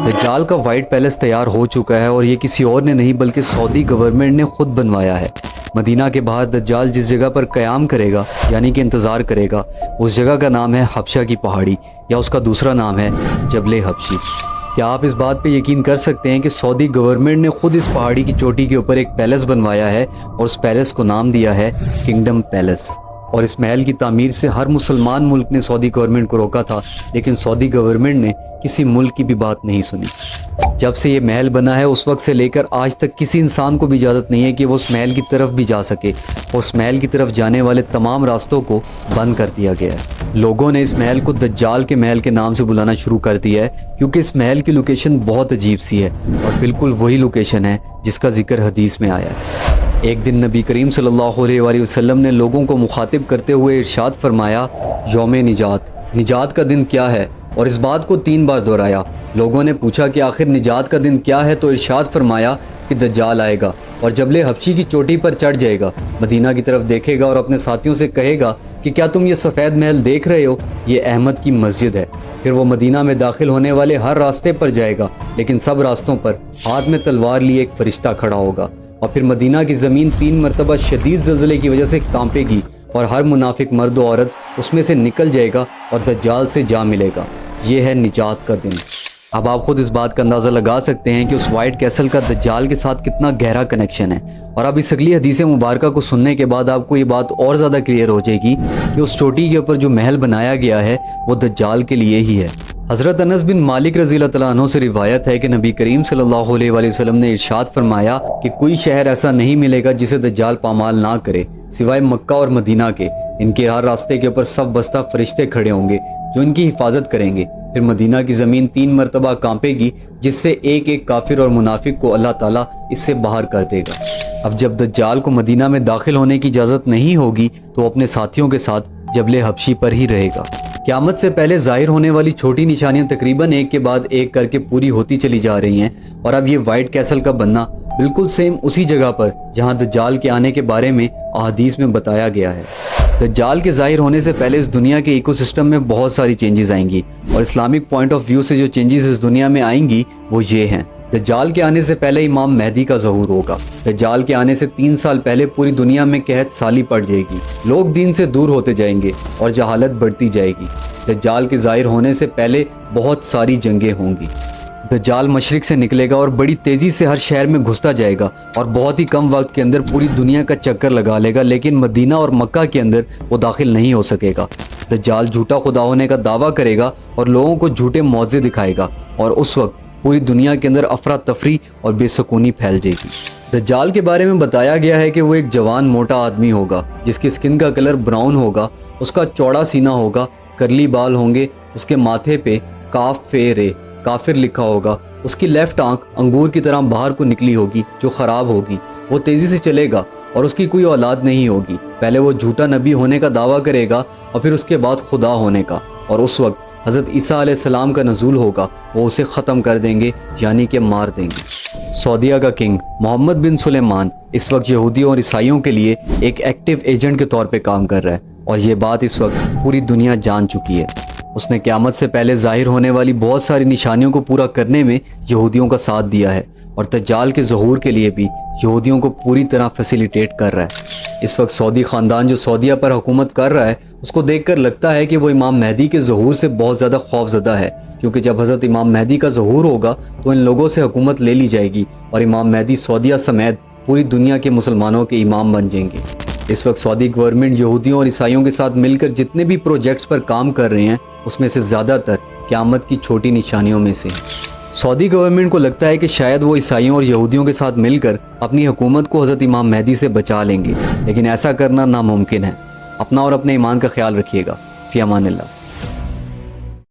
दज्जाल का white palace तैयार हो चुका है और ये किसी और ने नहीं बल्कि सऊदी गवर्नमेंट ने खुद बनवाया है। मदीना के बाहर दज्जाल जिस जगह पर क़याम करेगा यानी कि इंतज़ार करेगा, उस जगह का नाम है हबशा की पहाड़ी या उसका दूसरा नाम है जबले हबशी। क्या आप इस बात पे यकीन कर सकते हैं कि सऊदी गवर्नमेंट ने खुद इस पहाड़ी की चोटी के ऊपर एक पैलेस बनवाया है और उस पैलेस को नाम दिया है किंगडम पैलेस। और इस महल की तामीर से हर मुसलमान मुल्क ने सऊदी गवर्नमेंट को रोका था, लेकिन सऊदी गवर्नमेंट ने किसी मुल्क की भी बात नहीं सुनी। जब से ये महल बना है उस वक्त से लेकर आज तक किसी इंसान को भी इजाज़त नहीं है कि वो उस महल की तरफ भी जा सके, और उस महल की तरफ जाने वाले तमाम रास्तों को बंद कर दिया गया है। लोगों ने इस महल को दज्जाल के महल के नाम से बुलाना शुरू कर दिया है, क्योंकि इस महल की लोकेशन बहुत अजीब सी है और बिल्कुल वही लोकेशन है जिसका जिक्र हदीस में आया है। एक दिन नबी करीम सल्लल्लाहु अलैहि वसल्लम ने लोगों को मुखातिब करते हुए इरशाद फरमाया, यौमे निजात का दिन क्या है? और इस बात को 3 बार दोहराया। लोगों ने पूछा कि आखिर निजात का दिन क्या है, तो इरशाद फरमाया कि दज्जाल आएगा और जबले हबशी की चोटी पर चढ़ जाएगा, मदीना की तरफ देखेगा और अपने साथियों से कहेगा कि क्या तुम ये सफ़ेद महल देख रहे हो? ये अहमद की मस्जिद है। फिर वो मदीना में दाखिल होने वाले हर रास्ते पर जाएगा, लेकिन सब रास्तों पर हाथ में तलवार लिए एक फरिश्ता खड़ा होगा। और फिर मदीना की ज़मीन 3 मरतबा शदीद ज़लज़ले की वजह से कांपेगी और हर मुनाफिक मर्द व औरत उसमें से निकल जाएगा और दज्जाल से जा मिलेगा। ये है निजात का दिन। अब आप खुद इस बात का अंदाज़ा लगा सकते हैं कि उस वाइट कैसल का दज्जाल के साथ कितना गहरा कनेक्शन है। और अब इस अगली हदीस मुबारक को सुनने के बाद आपको ये बात और ज़्यादा क्लियर हो जाएगी कि उस चोटी के ऊपर जो महल बनाया गया है वो दज्जाल के लिए ही है। हज़रत अनस बिन मालिक रज़ियल्लाहु तआला अन्हु से रिवायत है कि नबी करीम सल्लल्लाहु अलैहि वसल्लम ने इरशाद फरमाया कि कोई शहर ऐसा नहीं मिलेगा जिसे दज्जाल पामाल ना करे सिवाय मक्का और मदीना के। इनके हर रास्ते के ऊपर सब बस्ता फरिश्ते खड़े होंगे जो इनकी हिफाजत करेंगे। फिर मदीना की ज़मीन 3 मरतबा कांपेगी, जिससे एक एक काफिर और मुनाफिक को अल्लाह ताला इससे बाहर कर देगा। अब जब दज्जाल को मदीना में दाखिल होने की इजाज़त नहीं होगी तो अपने साथियों के साथ जबले हबशी पर ही रहेगा। क़यामत से पहले जाहिर होने वाली छोटी निशानियां तकरीबन एक के बाद एक करके पूरी होती चली जा रही हैं, और अब ये वाइट कैसल का बनना बिल्कुल सेम उसी जगह पर जहां दज्जाल के आने के बारे में अहादीस में बताया गया है। दज्जाल के जाहिर होने से पहले इस दुनिया के इकोसिस्टम में बहुत सारी चेंजेस आएंगी, और इस्लामिक पॉइंट ऑफ व्यू से जो चेंजेस इस दुनिया में आएंगी वो ये हैं। दज्जाल के आने से पहले इमाम मेहदी का ज़हूर होगा। दज्जाल के आने से 3 साल पहले पूरी दुनिया में कहत साली पड़ जाएगी, लोग दीन से दूर होते जाएंगे और जहालत बढ़ती जाएगी। दज्जाल के ज़ाहिर होने से पहले बहुत सारी जंगें होंगी। दज्जाल मशरिक से निकलेगा और बड़ी तेज़ी से हर शहर में घुसता जाएगा और बहुत ही कम वक्त के अंदर पूरी दुनिया का चक्कर लगा लेगा, लेकिन मदीना और मक्का के अंदर वो दाखिल नहीं हो सकेगा। दज्जाल झूठा खुदा होने का दावा करेगा और लोगों को झूठे मौज़े दिखाएगा, और उस वक्त पूरी दुनिया के अंदर अफरा तफरी और बेसुकूनी फैल जाएगी। दज्जाल के बारे में बताया गया है कि वो एक जवान मोटा आदमी होगा जिसकी स्किन का कलर ब्राउन होगा, उसका चौड़ा सीना होगा, करली बाल होंगे, उसके माथे पे काफ फे रे काफिर लिखा होगा, उसकी लेफ्ट आंख अंगूर की तरह बाहर को निकली होगी जो खराब होगी। वो तेजी से चलेगा और उसकी कोई औलाद नहीं होगी। पहले वो झूठा नबी होने का दावा करेगा और फिर उसके बाद खुदा होने का, और उस वक्त हज़रत ईसा अलैहिस्सलाम का नज़ूल होगा, वो उसे ख़त्म कर देंगे यानी कि मार देंगे। सऊदीया का किंग मोहम्मद बिन सुलेमान इस वक्त यहूदियों और ईसाइयों के लिए एक एक्टिव एजेंट के तौर पे काम कर रहा है, और ये बात इस वक्त पूरी दुनिया जान चुकी है। उसने क़यामत से पहले ज़ाहिर होने वाली बहुत सारी निशानियों को पूरा करने में यहूदियों का साथ दिया है, और दज्जाल के ज़हूर के लिए भी यहूदियों को पूरी तरह फैसिलिटेट कर रहा है। इस वक्त सऊदी ख़ानदान जो सऊदीया पर हुकूमत कर रहा है, उसको देखकर लगता है कि वो इमाम मेहदी के ज़हूर से बहुत ज़्यादा खौफज़दा है, क्योंकि जब हज़रत इमाम मेहदी का ज़हूर होगा तो इन लोगों से हुकूमत ले ली जाएगी और इमाम मेहदी सऊदीया समेत पूरी दुनिया के मुसलमानों के इमाम बन जाएंगे। इस वक्त सऊदी गवर्नमेंट यहूदियों और ईसाइयों के साथ मिलकर जितने भी प्रोजेक्ट्स पर काम कर रहे हैं, उसमें से ज़्यादातर क़यामत की छोटी निशानियों में से। सऊदी गवर्नमेंट को लगता है कि शायद वो ईसाइयों और यहूदियों के साथ मिलकर अपनी हुकूमत को हज़रत इमाम मेहदी से बचा लेंगे, लेकिन ऐसा करना नामुमकिन है। अपना और अपने ईमान का ख्याल रखिएगा। फ़ी अमानिल्लाह।